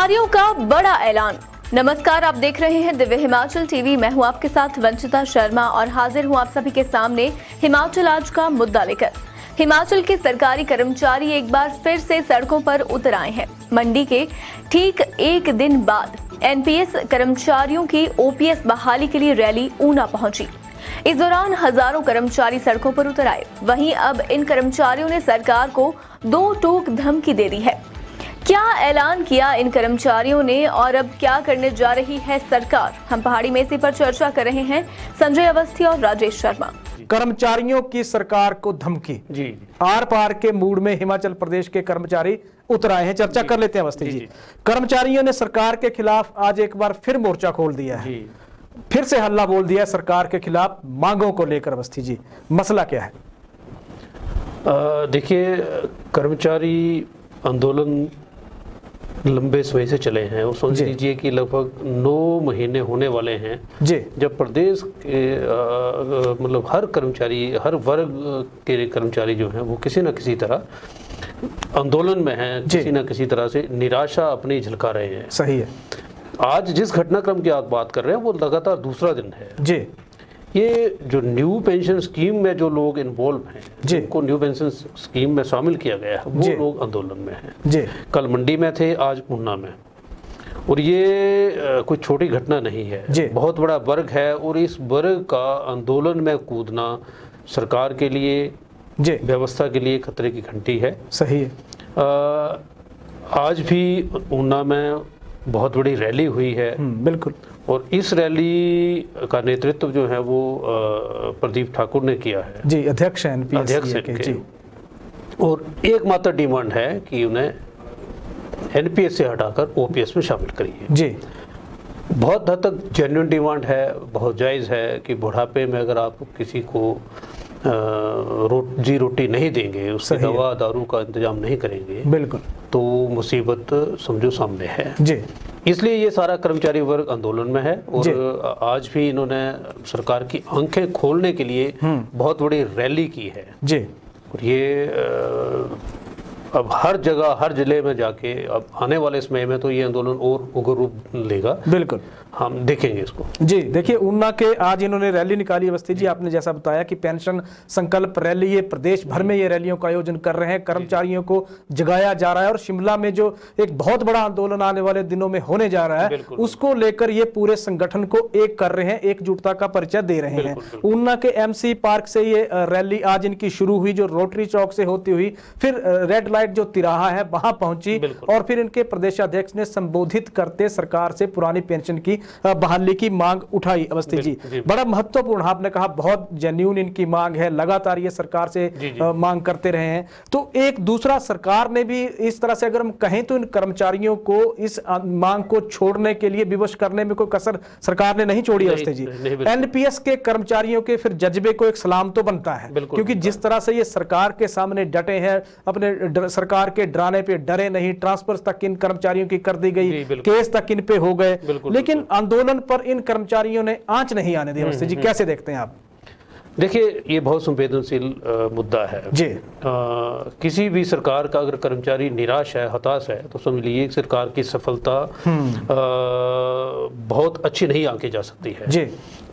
कर्मचारियों का बड़ा ऐलान। नमस्कार, आप देख रहे हैं दिव्य हिमाचल टीवी। मैं हूं आपके साथ वंचिता शर्मा और हाजिर हूं आप सभी के सामने हिमाचल आज का मुद्दा लेकर। हिमाचल के सरकारी कर्मचारी एक बार फिर से सड़कों पर उतर आए हैं। मंडी के ठीक एक दिन बाद एनपीएस कर्मचारियों की ओपीएस बहाली के लिए रैली ऊना पहुंची। इस दौरान हजारों कर्मचारी सड़कों पर उतर आए। वहीं अब इन कर्मचारियों ने सरकार को दो टूक धमकी दे दी है। क्या ऐलान किया इन कर्मचारियों ने और अब क्या करने जा रही है सरकार? हम पहाड़ी में इसी पर चर्चा कर रहे हैं संजय अवस्थी और राजेश शर्मा। कर्मचारियों की सरकार को धमकी जी। आर पार के मूड में हिमाचल प्रदेश के कर्मचारी उतर आए हैं। चर्चा कर लेते हैं अवस्थी जी। कर्मचारियों ने सरकार के खिलाफ आज एक बार फिर मोर्चा खोल दिया है, फिर से हल्ला बोल दिया सरकार के खिलाफ मांगों को लेकर। अवस्थी जी, मसला क्या है? देखिए, कर्मचारी आंदोलन लंबे समय से चले हैं और समझ लीजिए कि लगभग 9 महीने होने वाले हैं जी, जब प्रदेश के मतलब हर कर्मचारी, हर वर्ग के कर्मचारी जो हैं वो किसी न किसी तरह आंदोलन में हैं, किसी न किसी तरह से निराशा अपनी झलका रहे हैं। सही है। आज जिस घटनाक्रम की आप बात कर रहे हैं वो लगातार दूसरा दिन है जी। ये जो न्यू पेंशन स्कीम में जो लोग इन्वॉल्व हैं जिनको न्यू पेंशन स्कीम में शामिल किया गया है वो लोग आंदोलन में हैं जी। कल मंडी में थे, आज ऊना में। और ये कोई छोटी घटना नहीं है जी। बहुत बड़ा वर्ग है और इस वर्ग का आंदोलन में कूदना सरकार के लिए जी, व्यवस्था के लिए खतरे की घंटी है। सही है। आज भी ऊना में बहुत बड़ी रैली हुई है। बिल्कुल। और इस रैली का नेतृत्व जो है वो प्रदीप ठाकुर ने किया है जी, अध्यक्ष हैं अध्यक्ष के जी। और एकमात्र डिमांड है कि उन्हें एनपीएस से हटाकर ओपीएस में शामिल करिए जी। बहुत हद तक जेन्युइन डिमांड है, बहुत जायज़ है कि बुढ़ापे में अगर आप किसी को रोटी नहीं देंगे, उसकी दवा दारू का इंतजाम नहीं करेंगे, बिल्कुल, तो मुसीबत समझो सामने है जी। इसलिए ये सारा कर्मचारी वर्ग आंदोलन में है और आज भी इन्होंने सरकार की आंखें खोलने के लिए बहुत बड़ी रैली की है जी। और ये अब हर जगह, हर जिले में जाके अब आने वाले समय में तो ये आंदोलन और उग्र रूप लेगा। बिल्कुल, हम देखेंगे इसको जी। देखिए, ऊना के आज इन्होंने रैली निकाली। अवस्थी जी, आपने जैसा बताया कि पेंशन संकल्प रैली, ये प्रदेश भर में ये रैलियों का आयोजन कर रहे हैं, कर्मचारियों को जगाया जा रहा है। और शिमला में जो एक बहुत बड़ा आंदोलन आने वाले दिनों में होने जा रहा है उसको लेकर ये पूरे संगठन को एक कर रहे हैं, एकजुटता का परिचय दे रहे हैं। ऊना के एमसी पार्क से ये रैली आज इनकी शुरू हुई, जो रोटरी चौक से होती हुई फिर रेड लाइट जो तिराहा है वहां पहुंची और फिर इनके प्रदेशाध्यक्ष ने संबोधित करते सरकार से पुरानी पेंशन की बहाली की मांग उठाई। अवस्थी जी, बड़ा महत्वपूर्ण, आपने कहा बहुत जेन्युइन इनकी मांग है, लगातार ये सरकार से मांग करते रहे हैं। तो एक दूसरा, सरकार ने भी इस तरह से अगर हम कहें तो इन कर्मचारियों को इस मांग को छोड़ने के लिए विवश करने में कोई कसर सरकार ने नहीं छोड़ी। अवस्थी जी, एनपीएस के कर्मचारियों के फिर जज्बे को एक सलाम तो बनता है, क्योंकि जिस तरह से ये सरकार के सामने डटे हैं, अपने सरकार के डराने पे डरे नहीं, ट्रांसफर तक इन कर्मचारियों की कर दी गई, केस तक इन पे हो गए, लेकिन आंदोलन पर इन कर्मचारियों ने आंच नहीं आने दी। अवस्थी जी, कैसे देखते हैं आप? देखिए, ये बहुत संवेदनशील मुद्दा है जी। किसी भी सरकार का अगर कर्मचारी निराश है, हताश है, तो समझ लीजिए सरकार की सफलता बहुत अच्छी नहीं आंकी जा सकती है जी।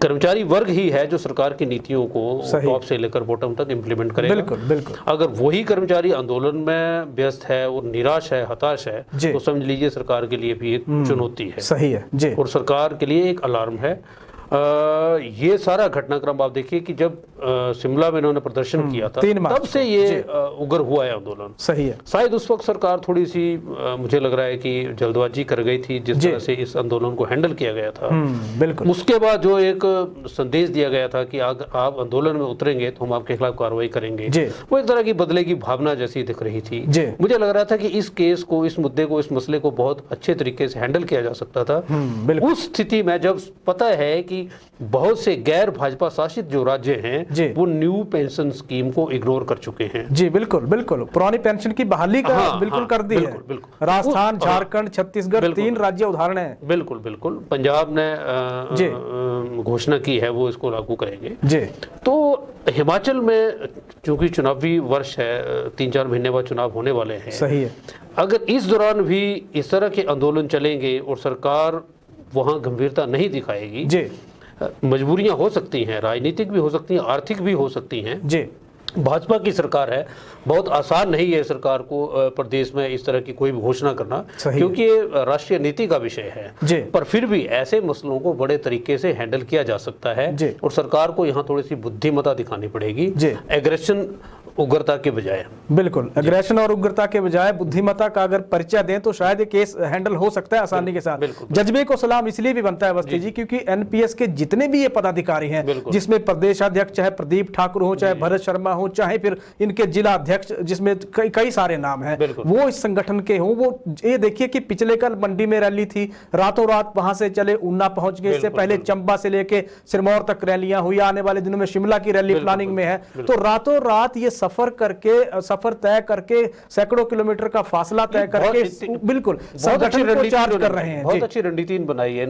कर्मचारी वर्ग ही है जो सरकार की नीतियों को टॉप से लेकर बॉटम तक इम्प्लीमेंट करेगा। बिल्कुल, बिल्कुल। अगर वही कर्मचारी आंदोलन में व्यस्त है और निराश है, हताश है, तो समझ लीजिए सरकार के लिए भी एक चुनौती है। सही है जी। और सरकार के लिए एक अलार्म है। ये सारा घटनाक्रम आप देखिए कि जब शिमला में इन्होंने प्रदर्शन किया था तब से ये उग्र हुआ है आंदोलन। सही है। शायद उस वक्त सरकार थोड़ी सी मुझे लग रहा है कि जल्दबाजी कर गई थी जिस तरह से इस आंदोलन को हैंडल किया गया था। बिल्कुल। उसके बाद जो एक संदेश दिया गया था कि अगर आप आंदोलन में उतरेंगे तो हम आपके खिलाफ कार्रवाई करेंगे, वो एक तरह की बदले की भावना जैसी दिख रही थी। मुझे लग रहा था कि इस केस को, इस मुद्दे को, इस मसले को बहुत अच्छे तरीके से हैंडल किया जा सकता था। उस स्थिति में जब पता है कि बहुत से गैर भाजपा शासित जो राज्य हैं वो न्यू पेंशन स्कीम को इग्नोर कर चुके हैं जी। बिल्कुल, बिल्कुल। पुरानी पेंशन की बहाली का बिल्कुल कर दी है। राजस्थान, झारखंड, छत्तीसगढ़, 3 राज्य उदाहरण है। बिल्कुल, बिल्कुल। पंजाब ने घोषणा की है वो इसको लागू करेंगे जी। तो हिमाचल में चूंकि चुनावी वर्ष है, 3-4 महीने बाद चुनाव होने वाले हैं। सही है। अगर इस दौरान भी इस तरह के आंदोलन चलेंगे और सरकार वहाँ गंभीरता नहीं दिखाएगी जी, मजबूरियां हो सकती हैं, राजनीतिक भी हो सकती हैं, आर्थिक भी हो सकती हैं जी। भाजपा की सरकार है, बहुत आसान नहीं है सरकार को प्रदेश में इस तरह की कोई भी घोषणा करना, क्योंकि ये राष्ट्रीय नीति का विषय है, पर फिर भी ऐसे मसलों को बड़े तरीके से हैंडल किया जा सकता है और सरकार को यहाँ थोड़ी सी बुद्धिमत्ता दिखानी पड़ेगी, एग्रेशन उग्रता के बजाय। बिल्कुल, एग्रेशन और उग्रता के बजाय बुद्धिमत्ता का अगर परिचय दें तो शायद ये केस हैंडल हो सकता है आसानी के साथ। जज्बे को सलाम इसलिए भी बनता है अवस्थी जी, क्योंकि एनपीएस के जितने भी ये पदाधिकारी हैं, जिसमें प्रदेश अध्यक्ष चाहे प्रदीप ठाकुर हो, चाहे भरत शर्मा हो, चाहे फिर इनके जिला अध्यक्ष जिसमें कई सारे नाम हैं, वो इस संगठन के हों। वो ये देखिए कि पिछले कल मंडी में रैली थी, रातों रात वहां से चले ऊना पहुंच गए, इससे पहले चंबा से लेके सिरमौर तक रैलियां हुई, आने वाले दिनों में शिमला की रैली प्लानिंग में है। तो रातों रात ये सफर तय करके सैकड़ों किलोमीटर का फासला तय करके बिल्कुल संगठन को चार्ज कर रहे हैं। बहुत अच्छी रणनीति बनाई है,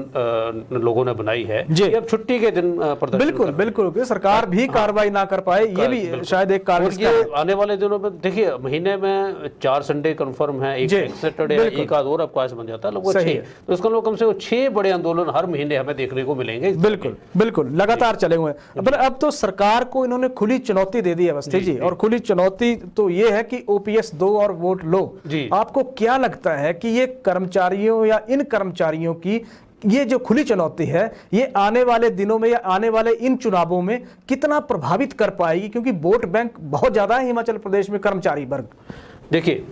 लोगों ने बनाई है जी। अब छुट्टी के दिन बिल्कुल बिल्कुल सरकार भी कार्रवाई ना कर पाए, ये भी शायद एक कारण है। आने वाले दिनों में देखिए, महीने में 4 संडे कंफर्म है, एक सैटरडे, एक आध और अवकाश बन जाता है, लगभग 6, तो इसका लोग कम से कम 6 बड़े आंदोलन हर महीने हमें देखने को मिलेंगे। बिल्कुल बिल्कुल लगातार चले हुए हैं। पर अब तो सरकार को इन्होंने खुली चुनौती दे दी है अवस्थी जी, और खुली चुनौती तो ये है कि ओपीएस दो और वोट लो। आपको क्या लगता है कि ये कर्मचारियों या इन कर्मचारियों की ये जो खुली चुनौती है, ये आने वाले दिनों में या आने वाले इन चुनावों में कितना प्रभावित कर पाएगी? क्योंकि वोट बैंक बहुत ज्यादा है हिमाचल प्रदेश में कर्मचारी वर्ग। देखिए,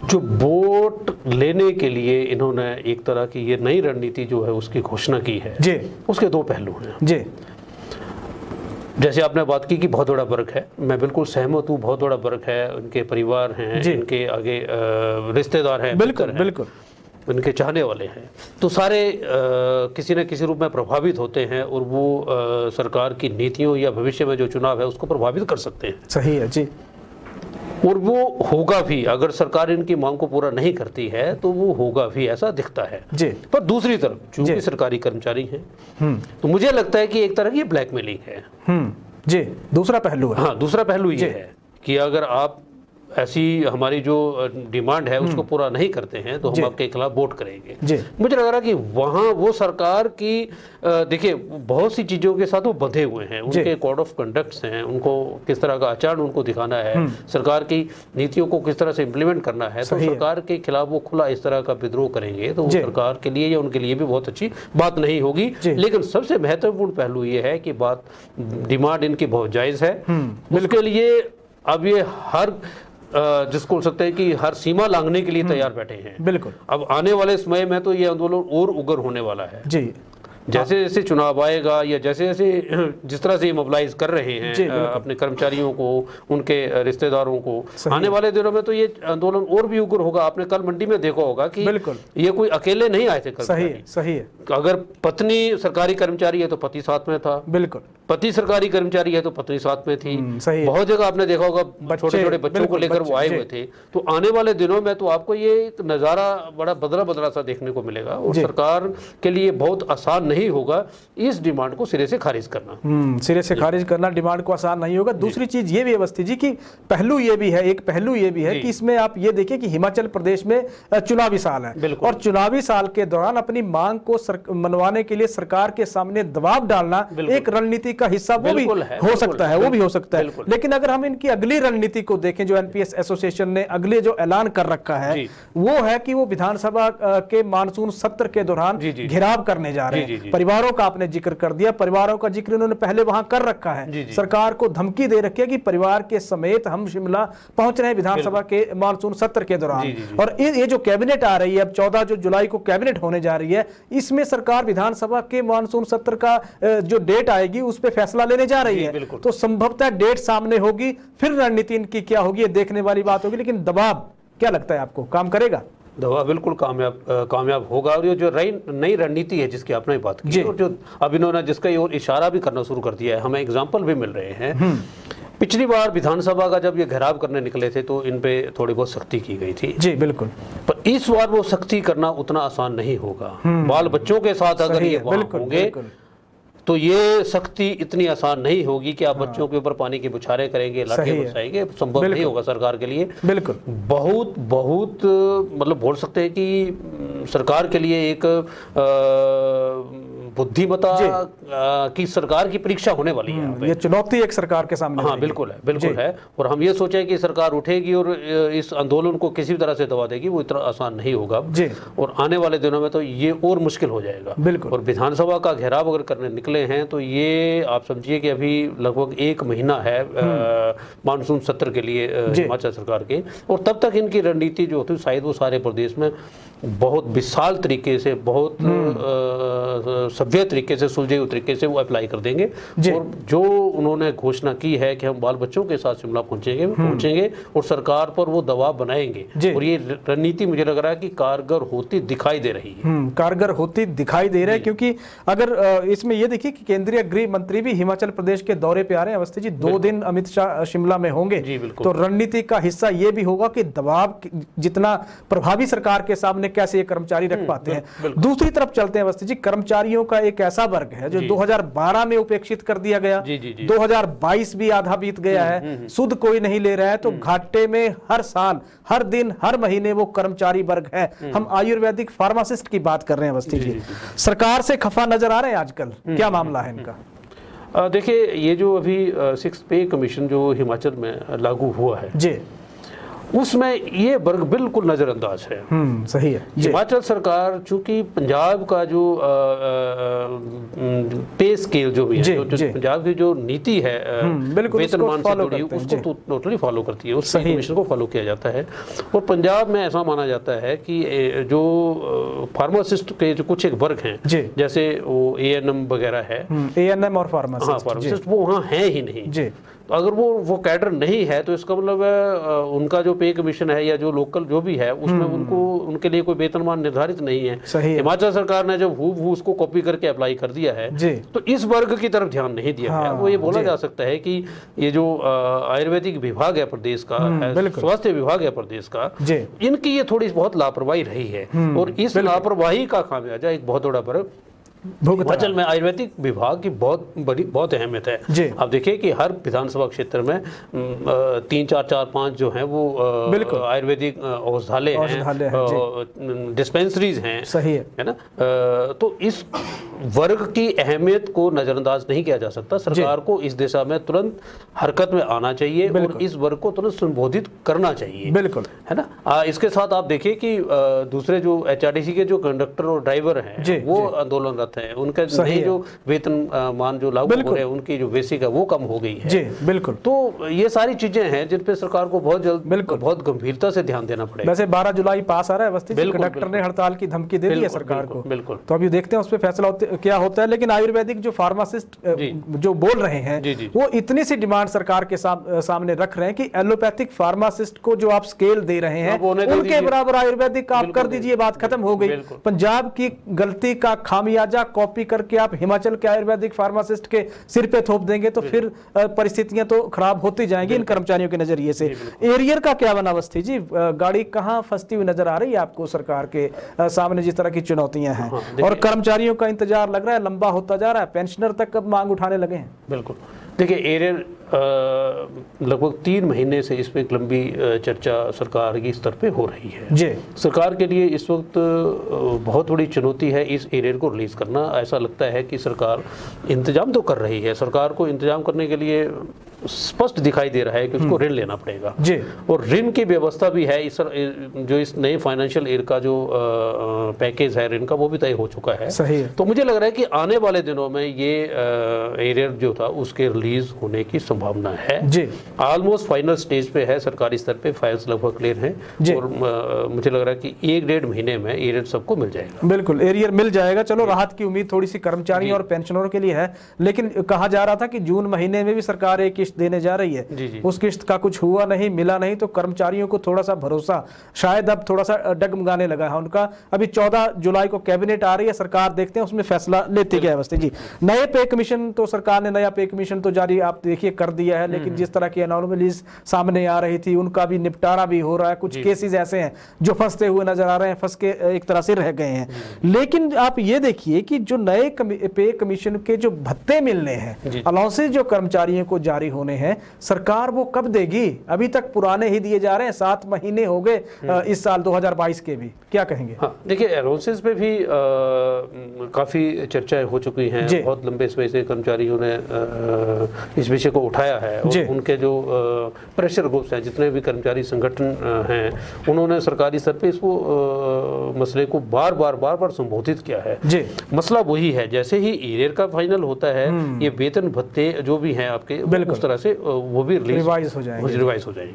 जो वोट लेने के लिए इन्होंने एक तरह की ये नई रणनीति जो है उसकी घोषणा की है जी, उसके 2 पहलू हैं जी। जैसे आपने बात की कि बहुत बड़ा वर्ग है, मैं बिल्कुल सहमत हूँ, बहुत बड़ा वर्ग है, उनके परिवार हैं, इनके आगे रिश्तेदार हैं, बिल्कुल बिल्कुल, उनके चाहने वाले हैं, तो सारे किसी न किसी रूप में प्रभावित होते हैं और वो सरकार की नीतियों या भविष्य में जो चुनाव है उसको प्रभावित कर सकते हैं। सही है जी, और वो होगा भी। अगर सरकार इनकी मांग को पूरा नहीं करती है तो वो होगा भी, ऐसा दिखता है जी। पर दूसरी तरफ चूंकि सरकारी कर्मचारी हैं, तो मुझे लगता है कि एक तरह की ब्लैकमेलिंग है जी। दूसरा पहलू है, हाँ, दूसरा पहलू ये है कि अगर आप ऐसी हमारी जो डिमांड है उसको पूरा नहीं करते हैं तो हम आपके खिलाफ वोट करेंगे। मुझे लग रहा है कि वहाँ वो सरकार की देखिए बहुत सी चीज़ों के साथ वो बंधे हुए हैं, उनके कोड ऑफ कंडक्ट्स हैं, उनको किस तरह का आचरण उनको दिखाना है, सरकार की नीतियों को किस तरह से इम्प्लीमेंट करना है, तो सरकार के खिलाफ वो खुला इस तरह का विद्रोह करेंगे तो वो सरकार के लिए या उनके लिए भी बहुत अच्छी बात नहीं होगी। लेकिन सबसे महत्वपूर्ण पहलू ये है कि बात डिमांड इनकी बहुत जायज़ है, उसके लिए अब ये हर जिसको बोल सकते हैं कि हर सीमा लांघने के लिए तैयार बैठे हैं। बिल्कुल, अब आने वाले समय में तो ये आंदोलन और उग्र होने वाला है जी। जैसे जैसे चुनाव आएगा या जैसे जैसे जिस तरह से मोबिलाइज कर रहे हैं अपने कर्मचारियों को, उनके रिश्तेदारों को, आने वाले दिनों में तो ये आंदोलन और भी उग्र होगा। आपने कल मंडी में देखा होगा कि बिल्कुल ये कोई अकेले नहीं आए थे। सही है, सही है। अगर पत्नी सरकारी कर्मचारी है तो पति साथ में था, बिल्कुल, पति सरकारी कर्मचारी है तो पत्नी साथ में थी। बहुत जगह आपने देखा होगा छोटे छोटे बच्चों को लेकर वो आए हुए थे। तो आने वाले दिनों में तो आपको ये नज़ारा बड़ा बदला बदला सा देखने को मिलेगा और सरकार के लिए बहुत आसान नहीं होगा इस डिमांड को सिरे से खारिज करना। सिरे से खारिज करना डिमांड को आसान नहीं होगा। दूसरी चीज ये भी अवस्थी जी की पहलू ये भी है, एक पहलू ये भी है कि इसमें आप ये देखिए कि हिमाचल प्रदेश में चुनावी साल है और चुनावी साल के दौरान अपनी मांग को मनवाने के लिए सरकार के सामने दबाव डालना एक रणनीति का हिस्सा वो भी हो सकता है, वो भी हो सकता है। लेकिन अगर हम इनकी अगली रणनीति को देखें जो एनपीएस एसोसिएशन ने अगले जो ऐलान कर रखा है वो है कि वो विधानसभा के मानसून सत्र के दौरान घेराव करने जा रहे हैं। परिवारों का आपने जिक्र कर दिया, परिवारों का जिक्र उन्होंने पहले वहां कर रखा है। सरकार को धमकी दे रखी है कि परिवार के समेत हम शिमला पहुंच रहे हैं विधानसभा के मानसून सत्र के दौरान। और ये जो कैबिनेट आ रही है अब 14 जुलाई को कैबिनेट होने जा रही है, इसमें सरकार विधानसभा के मानसून सत्र का जो डेट आएगी उस पर फैसला लेने जा रही है। तो संभवतः डेट सामने होगी, फिर रणनीति इनकी क्या होगी ये देखने वाली बात होगी। लेकिन दबाव क्या लगता है आपको काम करेगा? दवा बिल्कुल कामयाब होगा। और ये जो नई रणनीति है जिसकी आपने बात की और जो अब इन्होंने जिसका और इशारा भी करना शुरू कर दिया है, हमें एग्जाम्पल भी मिल रहे हैं। पिछली बार विधानसभा का जब ये घेराव करने निकले थे तो इन पे थोड़ी बहुत सख्ती की गई थी जी, बिल्कुल। पर इस बार वो सख्ती करना उतना आसान नहीं होगा। बाल बच्चों के साथ अगर ये होंगे तो ये सख्ती इतनी आसान नहीं होगी कि आप बच्चों के ऊपर पानी की बुछारें करेंगे, लाठियां बरसाएंगे, संभव नहीं होगा सरकार के लिए। बिल्कुल बहुत मतलब बोल सकते हैं कि सरकार के लिए एक बुद्धिमत्ता की सरकार की परीक्षा होने वाली है। ये चुनौती एक सरकार के सामने। हाँ बिल्कुल है, बिल्कुल है। और हम ये सोचें कि सरकार उठेगी और इस आंदोलन को किसी भी तरह से दबा देगी, वो इतना आसान नहीं होगा। और आने वाले दिनों में तो ये और मुश्किल हो जाएगा। बिल्कुल। और विधानसभा का घेराव अगर करने निकले हैं तो ये आप समझिए कि अभी लगभग 1 महीना है मानसून सत्र के लिए हिमाचल सरकार के, और तब तक इनकी रणनीति जो होती शायद वो सारे प्रदेश में बहुत विशाल तरीके से, बहुत सभ्य तरीके से, सुलझे हुए तरीके से वो अप्लाई कर देंगे। और जो उन्होंने घोषणा की है कि हम बाल बच्चों के साथ शिमला पहुंचेंगे और सरकार पर वो दबाव बनाएंगे, और ये रणनीति मुझे लग रहा है कि कारगर होती दिखाई दे रही है। कारगर होती दिखाई दे रहा है, क्योंकि अगर इसमें ये देखिए कि केंद्रीय गृह मंत्री भी हिमाचल प्रदेश के दौरे पे आ रहे हैं अवस्थी जी। 2 दिन अमित शाह शिमला में होंगे, तो रणनीति का हिस्सा ये भी होगा कि दबाव जितना प्रभावी सरकार के सामने कैसे ये कर्मचारी रख पाते हैं। दूसरी तरफ चलते हैं अवस्थी जी, कर्मचारियों का एक ऐसा वर्ग है जो 2012 में उपेक्षित कर दिया गया, 2022 भी आधा बीत गया है, सुध कोई नहीं ले रहा है, तो घाटे में हर साल, हर दिन, हर महीने वो कर्मचारी वर्ग है। हम आयुर्वेदिक फार्मासिस्ट की बात कर रहे हैं अवस्थी जी। सरकार से खफा नजर आ रहे हैं आजकल, क्या मामला है इनका? देखिए, ये जो अभी 6th पे कमीशन जो हिमाचल में लागू हुआ है जी, उसमें ये वर्ग बिल्कुल नजरअंदाज है। सही है। हिमाचल सरकार चूंकि पंजाब का जो पे स्केल जो भी है, जो पंजाब की जो नीति है वेतनमान से जुड़ी, उसको तो टोटली फॉलो करती है, उस कमीशन को फॉलो किया जाता है। और पंजाब में ऐसा माना जाता है कि जो फार्मासिस्ट के जो कुछ एक वर्ग हैं, जैसे वो ANM वगैरह है, ANM और फार्मासिस्ट, वो वहाँ है ही नहीं। तो अगर वो कैडर नहीं है तो इसका मतलब है उनका जो पे कमीशन है या जो लोकल जो भी है उसमें उनके लिए कोई वेतनमान निर्धारित नहीं है। हिमाचल सरकार ने जब उसको कॉपी करके अप्लाई कर दिया है तो इस वर्ग की तरफ ध्यान नहीं दिया गया। वो ये बोला जा सकता है कि ये जो आयुर्वेदिक विभाग है प्रदेश का, स्वास्थ्य विभाग है प्रदेश का, इनकी ये थोड़ी बहुत लापरवाही रही है, और इस लापरवाही का खामियाजा एक बहुत बड़ा वर्ग हिमाचल में आयुर्वेदिक विभाग की बहुत अहमियत है। आप देखिए कि हर विधानसभा क्षेत्र में 3, 4, 5 जो हैं वो आयुर्वेदिक औषधालय हैं, डिस्पेंसरीज हैं, सही है ना। तो इस वर्ग की अहमियत को नजरअंदाज नहीं किया जा सकता। सरकार को इस दिशा में तुरंत हरकत में आना चाहिए और इस वर्ग को तुरंत संबोधित करना चाहिए, बिल्कुल, है ना। इसके साथ आप देखिए कि दूसरे जो HRTC के जो कंडक्टर और ड्राइवर हैं वो आंदोलनरत हैं, उनका नए जो वेतन मान जो लागू हो रहे हैं, उनकी जो बेसिक है वो कम हो गई है। जी बिल्कुल। तो ये सारी चीजें हैं जिन पे सरकार को बहुत जल्द बहुत गंभीरता से ध्यान देना पड़ेगा। वैसे 12 जुलाई पास आ रहा है अवस्थी, कंडक्टर ने हड़ताल की धमकी दे दी है सरकार को, बिल्कुल। तो अभी देखते हैं उस पर फैसला क्या होता है। लेकिन आयुर्वेदिक जो फार्मासिस्ट जो बोल रहे हैं वो इतनी सी डिमांड सरकार के सामने रख रहे हैं कि एलोपैथिक फार्मासिस्ट को जो आप स्केल दे रहे हैं उनके बराबर आयुर्वेदिक आप कर दीजिए, बात खत्म हो गई। पंजाब की गलती का खामियाजा कॉपी करके आप हिमाचल के आयुर्वेदिक फार्मासिस्ट के सिर पे थोप देंगे तो फिर परिस्थितियां तो खराब होती जाएंगी इन कर्मचारियों के नजरिए से। एरियर का क्या बना अवस्थी जी, गाड़ी कहां फंसती हुई नजर आ रही है आपको सरकार के सामने जिस तरह की चुनौतियां हैं? और कर्मचारियों का इंतजार लग रहा है लंबा होता जा रहा है, पेंशनर तक अब मांग उठाने लगे हैं। बिल्कुल, देखिए एरियर लगभग 3 महीने से इस पर एक लंबी चर्चा सरकार की स्तर पे हो रही है। जी, सरकार के लिए इस वक्त बहुत बड़ी चुनौती है इस एरियर को रिलीज करना। ऐसा लगता है कि सरकार इंतजाम तो कर रही है, सरकार को इंतजाम करने के लिए स्पष्ट दिखाई दे रहा है कि उसको ऋण लेना पड़ेगा जी, और ऋण की व्यवस्था भी है। इस नए फाइनेंशियल ईयर का जो पैकेज है ऋण का वो भी तय हो चुका है। सही है। तो मुझे लग रहा है कि आने वाले दिनों में ये एरियर जो था उसके रिलीज होने की संभावना है जी। ऑलमोस्ट फाइनल स्टेज पे है, सरकारी स्तर पे फाइल्स लगभग क्लियर हैं और मुझे लग रहा है कि 1-1.5 महीने में एरियर सबको मिल जाएगा। बिल्कुल, एरियर मिल जाएगा। चलो, राहत की उम्मीद थोड़ी सी कर्मचारियों और पेंशनरों के लिए है, लेकिन कहा जा रहा था कि जून महीने में भी सरकार एक किस्त देने जा रही है, जी। उस किस्त का कुछ हुआ नहीं, मिला नहीं, तो कर्मचारियों को थोड़ा सा भरोसा शायद अब थोड़ा सा डगमगाने लगा है उनका। अभी 14 जुलाई को कैबिनेट आ रही है, सरकार देखते हैं उसमें फैसला लेती क्या है अवस्थी जी। नए पे कमीशन तो सरकार ने नया पे कमीशन तो जारी आप देखिए कर दिया है, लेकिन जिस तरह की एनॉमलीज सामने आ रही थी उनका भी निपटारा भी हो रहा है। कुछ केसेस ऐसे हैं जो फंसते हुए नजर आ रहे हैं, फंस के एक तरह से रह गए हैं। लेकिन आप ये देखिए कि जो नए पे कमीशन के जो भत्ते मिलने हैं, अलाउंसेस जो कर्मचारियों को जारी होने हैं, सरकार वो कब देगी? अभी तक पुराने ही दिए जा रहे हैं, 7 महीने हो गए इस साल 2022 के भी। क्या कहेंगे? हाँ, देखिए अलाउंसेस पे भी काफी चर्चाएं हो चुकी हैं, बहुत लंबे समय से कर्मचारियों ने इस विषय को उठाया है और उनके जो प्रेशर ग्रुप्स हैं, जितने भी कर्मचारी संगठन हैं, उन्होंने सरकारी स्तर पे इसको मसले को बार बार संबोधित किया है। मसला वही है, जैसे ही ईयर का फाइनल होता है, ये वेतन भत्ते जो भी हैं आपके उस तरह से वो भी रिवाइज हो जाएंगे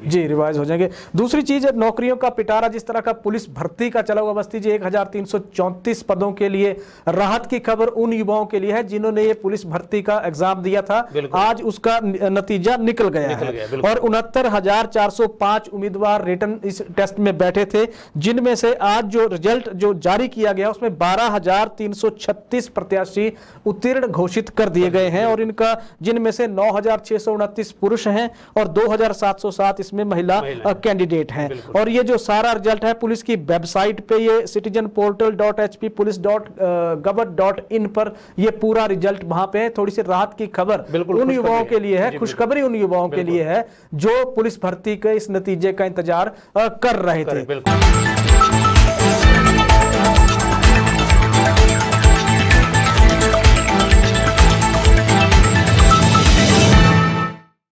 जी, रिवाइज हो जाएंगे। दूसरी चीज, नौकरियों का पिटारा जिस तरह का पुलिस भर्ती का चला हुआ अवस्थी जी, 1334 पदों के लिए राहत की खबर उन युवाओं के लिए है जिन्होंने ये पुलिस भर्ती का एग्जाम दिया था। आज उसका नतीजा निकल गया है और 69,405 उम्मीदवार रिटन इस टेस्ट में बैठे थे, जिनमें से आज जो रिजल्ट जो जारी किया गया उसमें 12,336 प्रत्याशी उत्तीर्ण घोषित कर दिए गए हैं और इनका जिनमें से 9,629 पुरुष हैं और 2,707 इसमें महिला कैंडिडेट हैं। और ये जो सारा रिजल्ट है पुलिस की वेबसाइट पे, ये citizenportal.hp.police.gov.in पर ये पूरा रिजल्ट वहां पे है। थोड़ी सी राहत की खबर उन युवाओं के लिए है, खुशखबरी उन युवाओं के लिए है जो पुलिस भर्ती के इस नतीजे का इंतजार कर रहे थे।